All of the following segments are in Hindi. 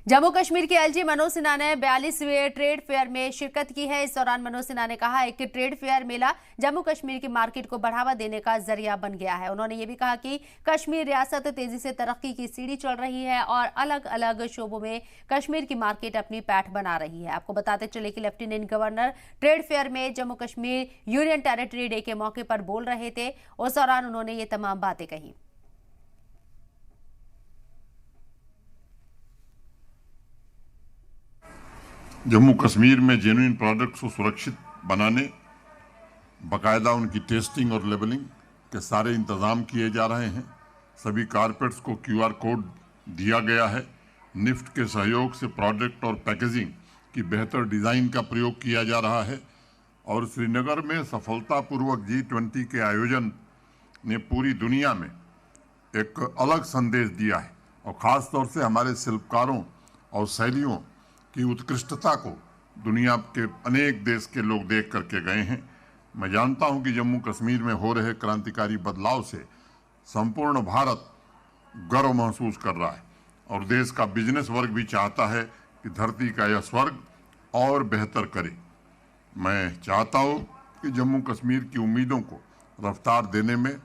जम्मू कश्मीर के एलजी मनोज सिन्हा ने 42वें ट्रेड फेयर में शिरकत की है। इस दौरान मनोज सिन्हा ने कहा है कि ट्रेड फेयर मेला जम्मू कश्मीर की मार्केट को बढ़ावा देने का जरिया बन गया है। उन्होंने ये भी कहा कि कश्मीर रियासत तेजी से तरक्की की सीढ़ी चढ़ रही है और अलग अलग शोबों में कश्मीर की मार्केट अपनी पैठ बना रही है। आपको बताते चले कि लेफ्टिनेंट गवर्नर ट्रेड फेयर में Jammu Kashmir union territory day के मौके पर बोल रहे थे। उस दौरान उन्होंने ये तमाम बातें कही। जम्मू कश्मीर में जेन्युइन प्रोडक्ट्स को सुरक्षित बनाने, बाकायदा उनकी टेस्टिंग और लेबलिंग के सारे इंतज़ाम किए जा रहे हैं। सभी कारपेट्स को QR कोड दिया गया है। निफ्ट के सहयोग से प्रोडक्ट और पैकेजिंग की बेहतर डिज़ाइन का प्रयोग किया जा रहा है और श्रीनगर में सफलतापूर्वक G20 के आयोजन ने पूरी दुनिया में एक अलग संदेश दिया है और ख़ास तौर से हमारे शिल्पकारों और शैलियों की उत्कृष्टता को दुनिया के अनेक देश के लोग देख करके गए हैं। मैं जानता हूं कि जम्मू कश्मीर में हो रहे क्रांतिकारी बदलाव से संपूर्ण भारत गर्व महसूस कर रहा है और देश का बिजनेस वर्ग भी चाहता है कि धरती का यह स्वर्ग और बेहतर करे। मैं चाहता हूं कि जम्मू कश्मीर की उम्मीदों को रफ्तार देने में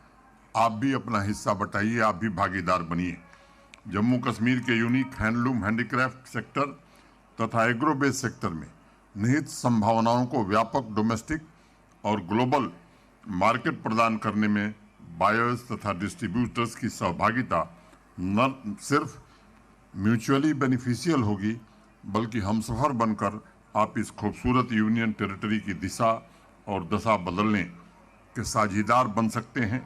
आप भी अपना हिस्सा बटाइए, आप भी भागीदार बनिए। जम्मू कश्मीर के यूनिक हैंडलूम, हैंडीक्राफ्ट सेक्टर तथा एग्रो बेस सेक्टर में निहित संभावनाओं को व्यापक डोमेस्टिक और ग्लोबल मार्केट प्रदान करने में बायर्स तथा डिस्ट्रीब्यूटर्स की सहभागिता न सिर्फ म्यूचुअली बेनिफिशियल होगी बल्कि हमसफर बनकर आप इस खूबसूरत यूनियन टेरिटरी की दिशा और दशा बदलने के साझीदार बन सकते हैं।